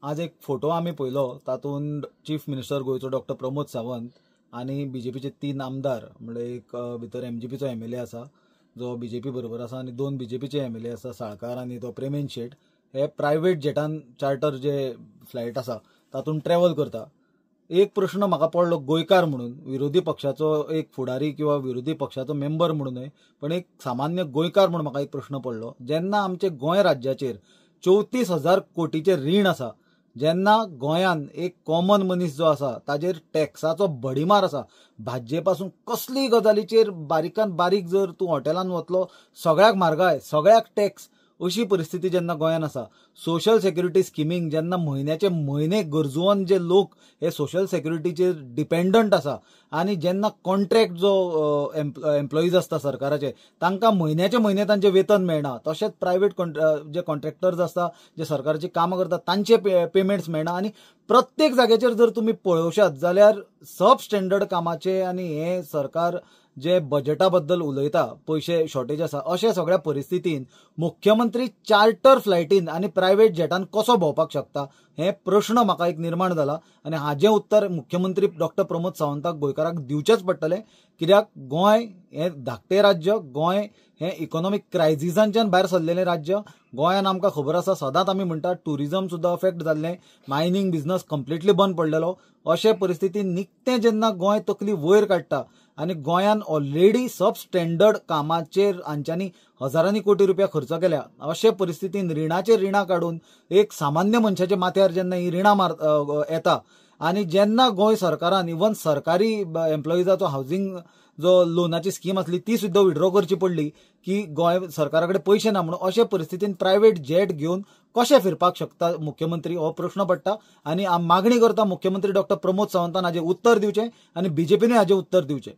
आज एक फोटो आम्ही पळयलो, तातूंत चीफ मिनिस्टर गोयचो डॉक्टर प्रमोद सावंत आणि बीजेपीचे 3 आमदार म्हणजे एक भितर एमजीपीचो एमएलए आसा जो बीजेपी बरोबर आसा आणि 2 बीजेपीचे एमएलए आसा साळकार आणि तो प्रेमेन शेट. हे प्रायव्हेट जेटान चार्टर जे फ्लायट आसा तातूंत ट्रॅव्हल करता. एक प्रश्न म्हाका पडलो गोंयकार म्हणून, विरोधी पक्षाचो एक फुडारी किंवा विरोधी पक्षाचो मेंबर म्हणून न्हय, पण एक सामान्य गोंयकार म्हणून म्हाका एक प्रश्न पडलो. जेन्ना आमचे गोंय राज्याचेर 34,000 कोटीचे रीण आसा, जेन्ना गोंयान एक कॉमन मनीस जो आसा ताजेर टॅक्साचो भडीमार आसा, भाजयेपासून कसलीय गजालीचेर बारीकान बारीक जर तूं हॉटेलान वतलो सगळ्याक म्हारगाय, सगळ्याक टॅक्स, अशी परिस्थिती जेन्ना गोंयान आसा. सोशल सेक्युरिटी स्किमींग जेन्ना म्हयन्याचे म्हयने गरजुवन जे लोक हे सोशल सेक्युरिटीचेर डिपेंडंट आसा आणि जेन्ना कॉन्ट्रॅक्ट जो एम्प्लॉईज आसता सरकाराचे तांकां म्हयन्याचे म्हयने तांचे वेतन मेळना, तशेंच प्रायव्हेट जे कॉन्ट्रॅक्टर्स आसता जे सरकारची कामां करतात तांचे पेमेंट्स मेळना. आणि प्रत्येक जाग्याचेर जर तुमी पळोवशात जाल्यार सब स्टँडर्ड कामाचे आणि हे सरकार जे बजेटा बद्दल उलयता पयशे शॉर्टेज आसा, अशा सगळ्या परिस्थितीन मुख्यमंत्री चार्टर फ्लायटीन आणि प्रायव्हेट जेटान कसो भोंवपाक शकता हे प्रश्न म्हाका एक निर्माण जाला. आणि हाजें उत्तर मुख्यमंत्री डॉक्टर प्रमोद सावंताक गोंयकाराक दिवचेच पडटलें, कित्याक गोंय हें धाकटें राज्य, गोंय हें इकॉनॉमिक क्रायसिसांच्यान भायर सरलेलें राज्य. गोंयान आमकां खबर आसा सदांच आमी म्हणटा टुरिजम सुद्दां अफेक्ट जाल्लें, मायनींग बिझनस कंप्लिटली बंद पडलेलो. अशे परिस्थितीन निकतें जेन्ना गोंय तकली वयर काडटा आणि गोंयान ऑलरेडी सब स्टँडर्ड कामाचेर हांच्यांनी हजारांनी कोटी रुपया खर्च केल्या, अशे परिस्थितीन रिणाचेर रिणां काडून एक सामान्य मनशाच्या माथ्यार जेन्ना ही रिणां येता आणि जेन्ना गोंय सरकारान इवन सरकारी एम्प्लॉईजाचो हावसिंग जो लोनाची स्कीम आसली ती सुद्दां विड्रॉ करची पडली की गोंय सरकारा कडेन पयशे ना म्हणून, अशे परिस्थितीन प्रायव्हेट जेट घेवन कशें फिरपाक शकता मुख्यमंत्री हो प्रश्न पडटा. आणि मागणी करता मुख्यमंत्री डॉक्टर प्रमोद सावंतान हाजें उत्तर दिवचें आणि बीजेपीनूय हाजें उत्तर दिवचें.